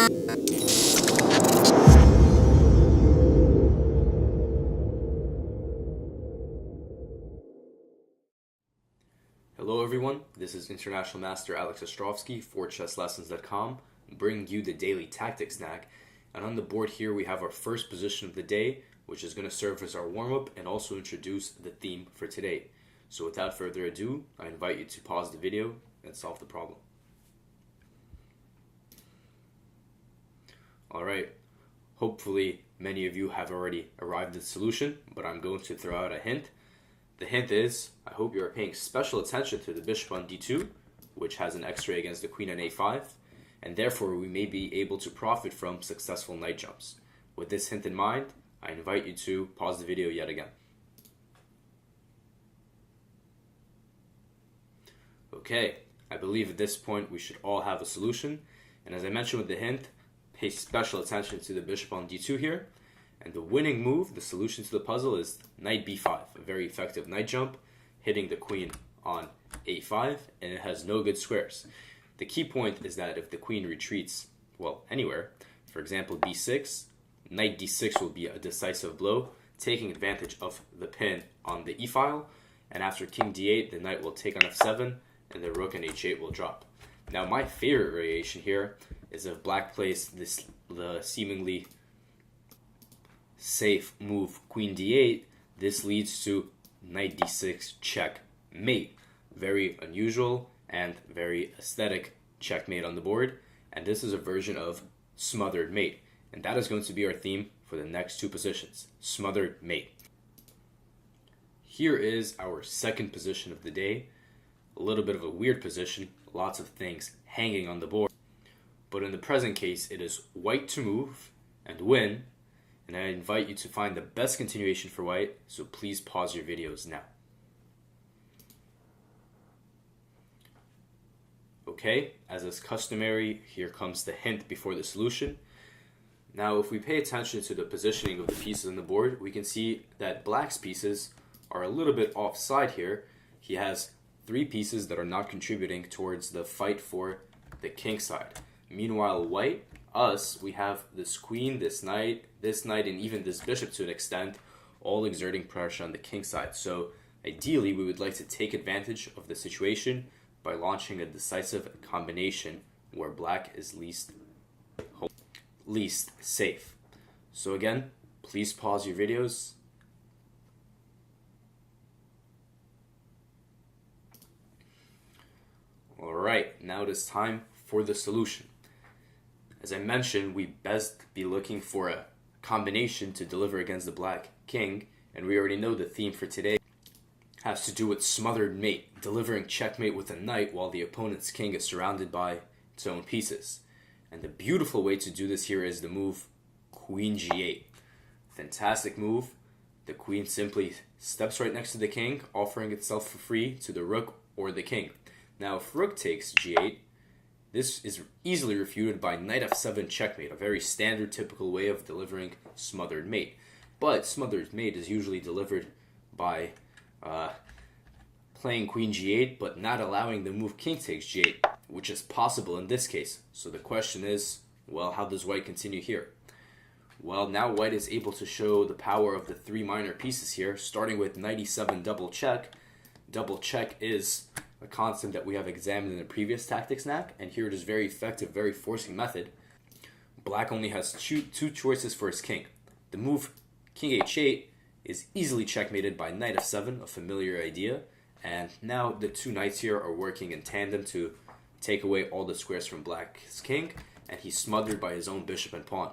Hello everyone, this is International Master Alex Ostrovskiy for ChessLessons.com, bringing you the daily tactics snack. And on the board here we have our first position of the day, which is going to serve as our warm-up and also introduce the theme for today. So without further ado, I invite you to pause the video and solve the problem. Alright, hopefully many of you have already arrived at the solution, but I'm going to throw out a hint. The hint is, I hope you are paying special attention to the bishop on d2, which has an x-ray against the queen on a5, and therefore we may be able to profit from successful knight jumps. With this hint in mind, I invite you to pause the video yet again. Okay, I believe at this point we should all have a solution, and as I mentioned with the hint, pay special attention to the bishop on d2 here. And the winning move, the solution to the puzzle, is knight b5, a very effective knight jump, hitting the queen on a5, and it has no good squares. The key point is that if the queen retreats, well, anywhere, for example b6, knight d6 will be a decisive blow, taking advantage of the pin on the e-file, and after king d8, the knight will take on f7, and the rook on h8 will drop. Now, my favorite variation here is if black plays the seemingly safe move queen d8, this leads to knight d6 checkmate. Very unusual and very aesthetic checkmate on the board, and this is a version of smothered mate, and that is going to be our theme for the next two positions, smothered mate. Here is our second position of the day, a little bit of a weird position, lots of things hanging on the board, but in the present case it is white to move and win. And I invite you to find the best continuation for white, so please pause your videos now. Okay, as is customary, here comes the hint before the solution. Now, if we pay attention to the positioning of the pieces on the board, we can see that black's pieces are a little bit offside here. He has three pieces that are not contributing towards the fight for the king side. Meanwhile, white, we have this queen, this knight, and even this bishop to an extent, all exerting pressure on the king side. So ideally, we would like to take advantage of the situation by launching a decisive combination where black is least safe. So again, please pause your videos. Alright, now it is time for the solution. As I mentioned, we best be looking for a combination to deliver against the black king, and we already know the theme for today has to do with smothered mate, delivering checkmate with a knight while the opponent's king is surrounded by its own pieces. And the beautiful way to do this here is the move queen g8. Fantastic move. The queen simply steps right next to the king, offering itself for free to the rook or the king. Now if rook takes g8, this is easily refuted by knight f7 checkmate, a very standard typical way of delivering smothered mate. But smothered mate is usually delivered by playing queen g8 but not allowing the move king takes g8, which is possible in this case. So the question is, well, how does white continue here? Well, now white is able to show the power of the three minor pieces here, starting with knight e7 double check. Double check is a concept that we have examined in the previous tactics snack, and here it is very effective, very forcing method. Black only has two choices for his king. The move king h8 is easily checkmated by knight f7, a familiar idea, and now the two knights here are working in tandem to take away all the squares from black's king, and he's smothered by his own bishop and pawn.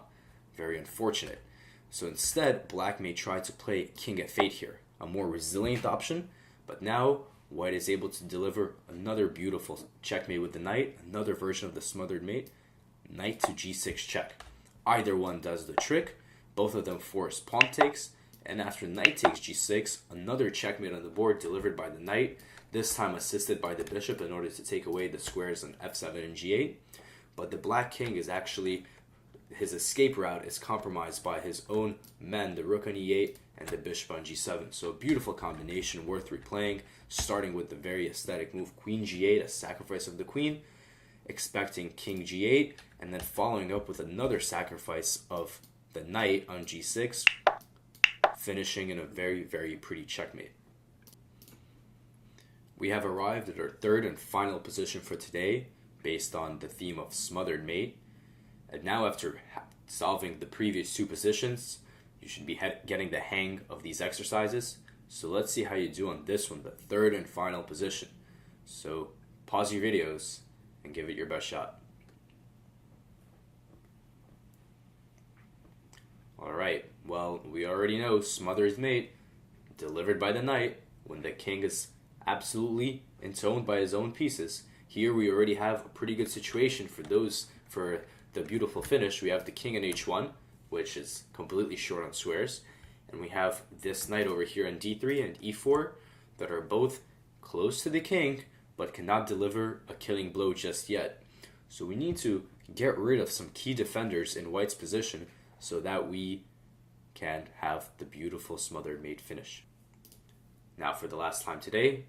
Very unfortunate. So instead, black may try to play king f8 here, a more resilient option, but now white is able to deliver another beautiful checkmate with the knight, another version of the smothered mate, knight to g6 check. Either one does the trick, both of them force pawn takes, and after knight takes g6, another checkmate on the board delivered by the knight, this time assisted by the bishop in order to take away the squares on f7 and g8. But the black king is actually, his escape route is compromised by his own men, the rook on e8 and the bishop on g7. So a beautiful combination worth replaying, starting with the very aesthetic move queen g8, a sacrifice of the queen, expecting king g8, and then following up with another sacrifice of the knight on g6, finishing in a very, very pretty checkmate. We have arrived at our third and final position for today, based on the theme of smothered mate. And now, after solving the previous two positions, you should be getting the hang of these exercises. So let's see how you do on this one, the third and final position. So pause your videos and give it your best shot. Alright, well, we already know smothered mate, delivered by the knight, when the king is absolutely intoned by his own pieces. Here we already have a pretty good situation for the beautiful finish. We have the king in h1, which is completely short on squares, and we have this knight over here on d3 and e4 that are both close to the king but cannot deliver a killing blow just yet. So we need to get rid of some key defenders in white's position so that we can have the beautiful smothered mate finish. Now, for the last time today,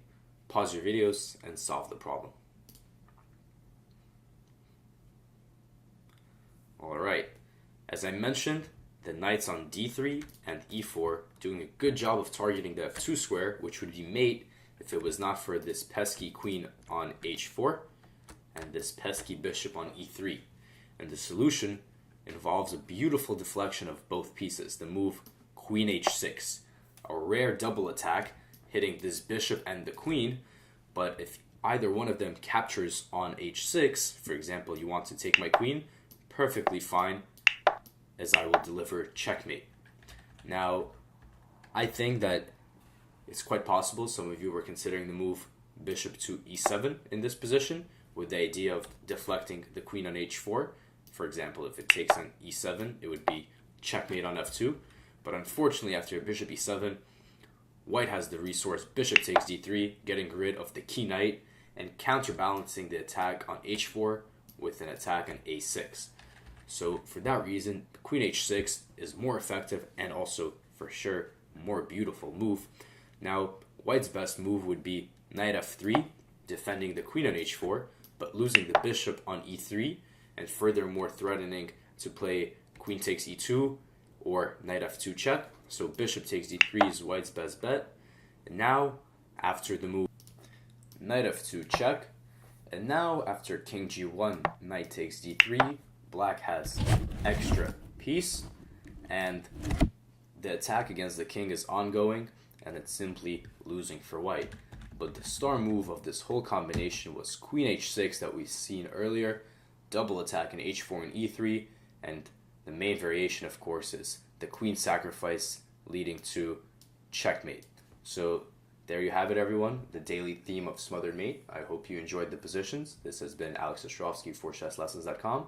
pause your videos and solve the problem. Alright, as I mentioned, the knight's on d3 and e4, doing a good job of targeting the f2 square, which would be mate if it was not for this pesky queen on h4 and this pesky bishop on e3. And the solution involves a beautiful deflection of both pieces, the move queen h6, a rare double attack hitting this bishop and the queen, but if either one of them captures on h6, for example, you want to take my queen, perfectly fine, as I will deliver checkmate. Now, I think that it's quite possible some of you were considering the move bishop to e7 in this position, with the idea of deflecting the queen on h4. For example, if it takes on e7, it would be checkmate on f2. But unfortunately, after bishop e7, white has the resource bishop takes d3, getting rid of the key knight and counterbalancing the attack on h4 with an attack on a6. So for that reason, queen h6 is more effective and also, for sure, more beautiful move. Now, white's best move would be knight f3, defending the queen on h4, but losing the bishop on e3, and furthermore threatening to play queen takes e2 or knight f2 check. So bishop takes d3 is white's best bet. And now, after the move knight f2 check, and now after king g1, knight takes d3, black has extra piece, and the attack against the king is ongoing, and it's simply losing for white. But the star move of this whole combination was queen h6 that we've seen earlier, double attack in h4 and e3, and the main variation, of course, is the queen sacrifice leading to checkmate. So there you have it, everyone, the daily theme of smothered mate. I hope you enjoyed the positions. This has been Alex Ostrovskiy for chesslessons.com.